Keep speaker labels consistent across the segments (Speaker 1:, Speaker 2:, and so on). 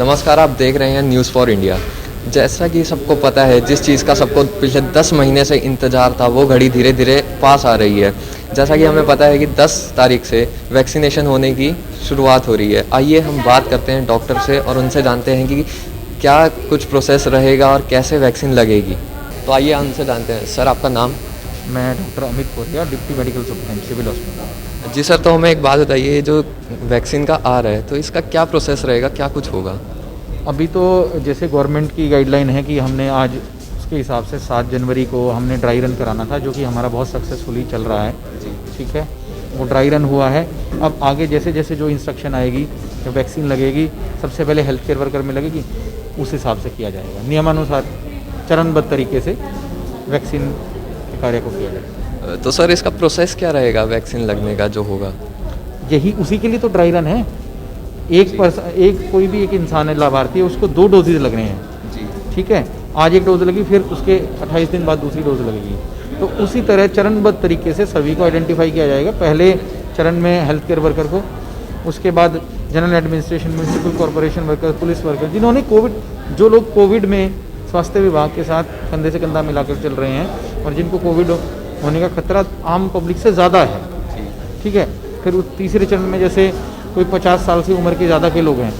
Speaker 1: नमस्कार, आप देख रहे हैं न्यूज़ फॉर इंडिया। जैसा कि सबको पता है, जिस चीज़ का सबको पिछले 10 महीने से इंतज़ार था वो घड़ी धीरे धीरे पास आ रही है। जैसा कि हमें पता है कि 10 तारीख से वैक्सीनेशन होने की शुरुआत हो रही है। आइए हम बात करते हैं डॉक्टर से और उनसे जानते हैं कि क्या कुछ प्रोसेस रहेगा और कैसे वैक्सीन लगेगी। तो आइए उनसे जानते हैं। सर, आपका नाम?
Speaker 2: मैं doctor Amit Koria, deputy medical superintendent civil hospital.
Speaker 1: जी सर, तो हमें एक बात बताइए, ये जो वैक्सीन का आ रहा है तो इसका क्या प्रोसेस रहेगा, क्या कुछ होगा?
Speaker 2: अभी तो जैसे गवर्नमेंट की गाइडलाइन है कि हमने आज उसके हिसाब से 7 जनवरी को हमने ड्राई रन कराना था, जो कि हमारा बहुत सक्सेसफुली चल रहा है। ठीक है, वो ड्राई रन हुआ है। अब आगे जैसे जैसे जो इंस्ट्रक्शन आएगी, जब वैक्सीन लगेगी, सबसे पहले हेल्थ केयर वर्कर में लगेगी, उस हिसाब से किया जाएगा। नियमानुसार चरणबद्ध तरीके से वैक्सीन के कार्य को किया जाएगा।
Speaker 1: तो सर, इसका प्रोसेस क्या रहेगा वैक्सीन लगने का जो होगा?
Speaker 2: यही उसी के लिए तो ड्राई रन है। कोई भी एक इंसान है लाभार्थी है, उसको 2 डोजेज लग रहे हैं
Speaker 1: जी।
Speaker 2: ठीक है, आज एक डोज लगी, फिर उसके 28 दिन बाद दूसरी डोज लगेगी। तो उसी तरह चरणबद्ध तरीके से सभी को आइडेंटिफाई किया जाएगा। पहले चरण में हेल्थ केयर वर्कर को, उसके बाद general administration, municipal corporation worker, police worker, जिन्होंने जो लोग कोविड में स्वास्थ्य विभाग के साथ कंधे से कंधा मिलाकर चल रहे हैं और जिनको कोविड होने का खतरा आम पब्लिक से ज़्यादा है। ठीक है, फिर तीसरे चरण में जैसे कोई 50 साल से उम्र के ज़्यादा के लोग हैं,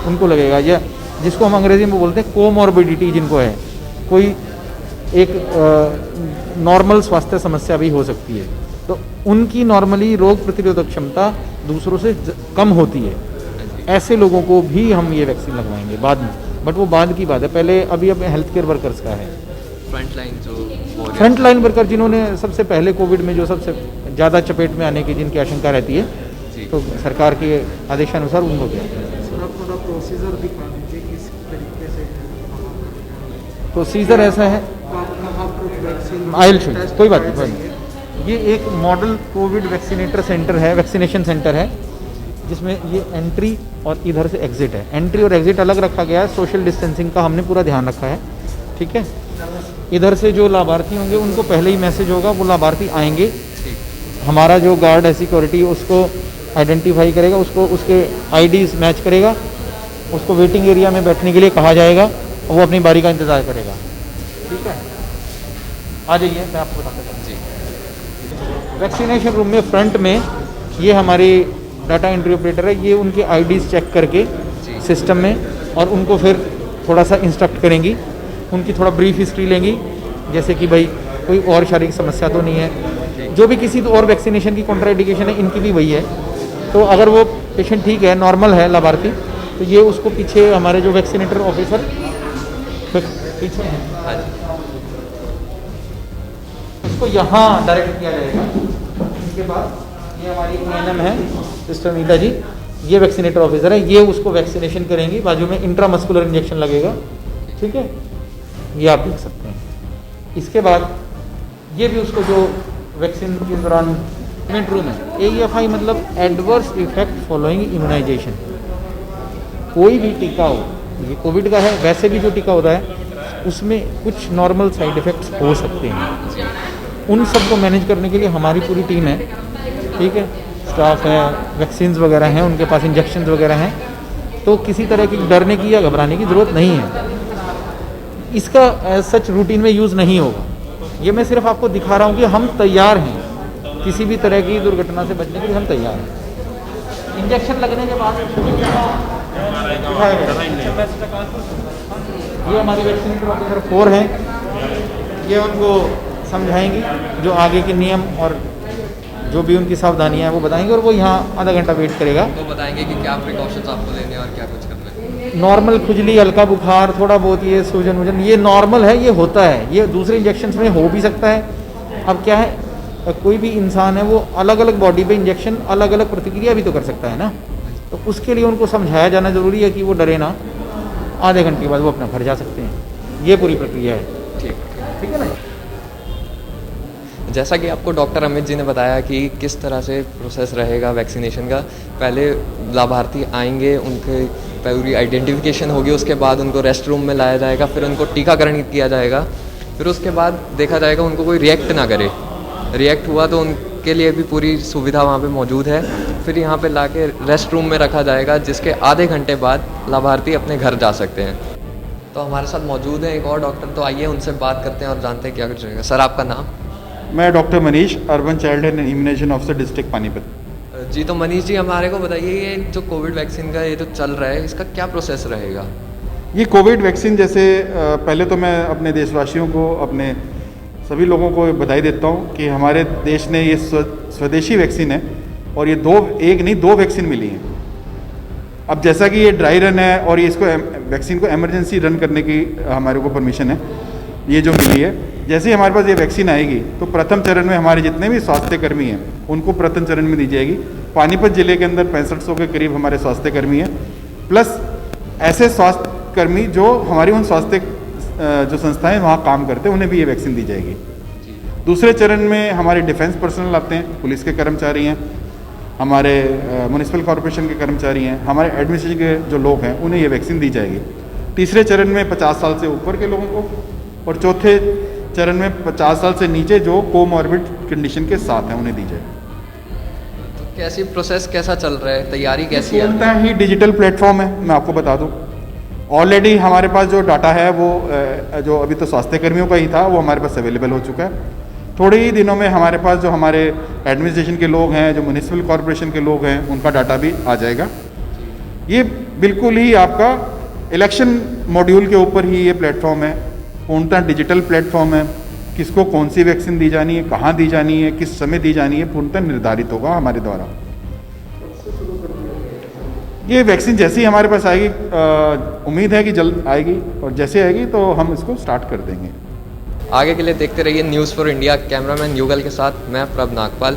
Speaker 2: उनको लगेगा, या जिसको हम अंग्रेजी में बोलते हैं कोमॉर्बिडिटी जिनको है, कोई एक नॉर्मल स्वास्थ्य समस्या भी हो सकती है, तो उनकी नॉर्मली रोग प्रतिरोधक क्षमता दूसरों से कम होती है। ऐसे लोगों को भी हम ये वैक्सीन लगवाएंगे बाद में, बट वो बाद की बात है। पहले अभी हेल्थ केयर वर्कर्स का है, फ्रंट लाइन वर्कर जिन्होंने सबसे पहले कोविड में जो सबसे ज़्यादा चपेट में आने की जिनकी आशंका रहती है, तो सरकार के आदेशानुसार उनको किया।
Speaker 3: प्रोसीजर दिखा दीजिए किस तरीके से
Speaker 2: प्रोसीजर ऐसा है, कोई बात नहीं। ये एक मॉडल कोविड वैक्सीनेटर सेंटर है, वैक्सीनेशन सेंटर है, जिसमें ये एंट्री और इधर से एग्जिट है। एंट्री और एग्जिट अलग रखा गया है, सोशल डिस्टेंसिंग का हमने पूरा ध्यान रखा है। ठीक है, इधर से जो लाभार्थी होंगे उनको पहले ही मैसेज होगा, वो लाभार्थी आएंगे, हमारा जो गार्ड है सिक्योरिटी उसको आइडेंटिफाई करेगा, उसको उसके आईडीज मैच करेगा, उसको वेटिंग एरिया में बैठने के लिए कहा जाएगा और वो अपनी बारी का इंतज़ार करेगा। ठीक है, आ जाइए, मैं आपको बताता हूँ। वैक्सीनेशन रूम में फ्रंट में ये हमारी डाटा एंट्री ऑपरेटर है, ये उनके आईडीज चेक करके सिस्टम में और उनको फिर थोड़ा सा इंस्ट्रक्ट करेंगी, उनकी थोड़ा ब्रीफ हिस्ट्री लेंगी, जैसे कि भाई कोई और शारीरिक समस्या तो नहीं है, जो भी किसी और वैक्सीनेशन की कॉन्ट्राइंडिकेशन है, इनकी भी वही है। तो अगर वो पेशेंट ठीक है, नॉर्मल है लाभार्थी, तो ये उसको पीछे हमारे जो वैक्सीनेटर ऑफिसर पीछे हैं, उसको यहाँ डायरेक्ट किया जाएगा। इसके बाद ये हमारी एएनएम है सिस्टर नीता जी, ये वैक्सीनेटर ऑफिसर है, ये उसको वैक्सीनेशन करेंगी। बाजू में इंट्रामस्कुलर इंजेक्शन लगेगा। ठीक है, ये आप देख सकते हैं। इसके बाद ये भी उसको जो वैक्सीन के दौरान रूम है, AEFI मतलब एडवर्स इफेक्ट फॉलोइंग इम्यूनाइजेशन। कोई भी टीका हो, ये कोविड का है, वैसे भी जो टीका होता है उसमें कुछ नॉर्मल साइड इफ़ेक्ट्स हो सकते हैं। उन सब को मैनेज करने के लिए हमारी पूरी टीम है। ठीक है, स्टाफ है, वैक्सीन्स वगैरह हैं, उनके पास इंजेक्शन्स वगैरह हैं, तो किसी तरह की डरने की या घबराने की ज़रूरत नहीं है। इसका सच रूटीन में यूज़ नहीं होगा। ये मैं सिर्फ आपको दिखा रहा हूँ कि हम तैयार हैं, किसी भी तरह की दुर्घटना से बचने के लिए हम तैयार हैं। इंजेक्शन लगने के बाद ये हमारी वैक्सीनेटर ऑफिसर 4 हैं, ये उनको समझाएंगी जो आगे के नियम और जो भी उनकी सावधानियां हैं वो बताएंगे, और वो यहाँ आधा घंटा वेट करेगा।
Speaker 1: तो बताएंगे कि क्या प्रिकॉशंस आपको लेने और क्या कुछ करना है।
Speaker 2: नॉर्मल खुजली, हल्का बुखार, थोड़ा बहुत ये सूजन वूजन, ये नॉर्मल है, ये होता है, ये दूसरे इंजेक्शन में हो भी सकता है। अब क्या है, कोई भी इंसान है वो अलग अलग बॉडी पे इंजेक्शन अलग अलग प्रतिक्रिया भी तो कर सकता है ना, तो उसके लिए उनको समझाया जाना ज़रूरी है कि वो डरे ना। आधे घंटे के बाद वो अपना घर जा सकते हैं। ये पूरी प्रक्रिया है। ठीक है ना।
Speaker 1: जैसा कि आपको डॉक्टर अमित जी ने बताया कि किस तरह से प्रोसेस रहेगा वैक्सीनेशन का। पहले लाभार्थी आएंगे, उनके पूरी आइडेंटिफिकेशन होगी, उसके बाद उनको रेस्ट रूम में लाया जाएगा, फिर उनको टीकाकरण किया जाएगा, फिर उसके बाद देखा जाएगा उनको कोई रिएक्ट ना करे। रिएक्ट हुआ तो के लिए भी पूरी सुविधा वहाँ पे मौजूद है। फिर यहाँ पे लाके रेस्ट रूम में रखा जाएगा, जिसके आधे घंटे बाद लाभार्थी अपने घर जा सकते हैं। तो हमारे साथ मौजूद है एक और डॉक्टर, तो आइए उनसे बात करते हैं और जानते हैं क्या कुछ रहेगा। सर, आपका नाम?
Speaker 4: मैं doctor Manish, urban child and immunisation officer district Panipat.
Speaker 1: जी, तो मनीष जी, हमारे को बताइए, ये जो कोविड वैक्सीन का ये जो चल रहा है, इसका क्या प्रोसेस रहेगा?
Speaker 4: ये कोविड वैक्सीन जैसे पहले तो मैं अपने देशवासियों को, अपने सभी लोगों को बधाई देता हूँ कि हमारे देश ने ये स्वदेशी वैक्सीन है और ये एक नहीं दो वैक्सीन मिली हैं। अब जैसा कि ये ड्राई रन है और ये इसको वैक्सीन को एमरजेंसी रन करने की हमारे को परमिशन है ये जो मिली है। जैसे ही हमारे पास ये वैक्सीन आएगी तो प्रथम चरण में हमारे जितने भी स्वास्थ्य कर्मी हैं उनको प्रथम चरण में दी जाएगी। पानीपत जिले के अंदर 6500 के करीब हमारे स्वास्थ्य कर्मी हैं, प्लस ऐसे स्वास्थ्य कर्मी जो हमारी उन स्वास्थ्य जो संस्थाएं वहाँ काम करते हैं उन्हें भी ये वैक्सीन दी जाएगी। दूसरे चरण में हमारे डिफेंस पर्सनल आते हैं, पुलिस के कर्मचारी हैं, हमारे म्युनिसिपल कॉरपोरेशन के कर्मचारी हैं, हमारे एडमिनिस्ट्रेशन के जो लोग हैं उन्हें ये वैक्सीन दी जाएगी। तीसरे चरण में 50 साल से ऊपर के लोगों को, और चौथे चरण में 50 साल से नीचे जो कोमॉर्बिड कंडीशन के साथ हैं उन्हें दी जाएगी।
Speaker 1: तो कैसी प्रोसेस, कैसा चल रहा है, तैयारी कैसी है?
Speaker 4: पूर्णतः ही डिजिटल प्लेटफॉर्म है। मैं आपको बता दूं, ऑलरेडी हमारे पास जो डाटा है वो जो अभी तो स्वास्थ्य कर्मियों का ही था वो हमारे पास अवेलेबल हो चुका है। थोड़े ही दिनों में हमारे पास जो हमारे एडमिनिस्ट्रेशन के लोग हैं, जो म्युनिसिपल कॉरपोरेशन के लोग हैं, उनका डाटा भी आ जाएगा। ये बिल्कुल ही आपका इलेक्शन मॉड्यूल के ऊपर ही ये प्लेटफॉर्म है, पूर्णतः डिजिटल प्लेटफॉर्म है। किसको कौन सी वैक्सीन दी जानी है, कहाँ दी जानी है, किस समय दी जानी है, पूर्णतः निर्धारित होगा हमारे द्वारा। ये वैक्सीन जैसे ही हमारे पास आएगी, उम्मीद है कि जल्द आएगी, और जैसे आएगी तो हम इसको स्टार्ट कर देंगे।
Speaker 1: आगे के लिए देखते रहिए न्यूज़ फॉर इंडिया। कैमरामैन युगल के साथ मैं प्रभ नागपाल।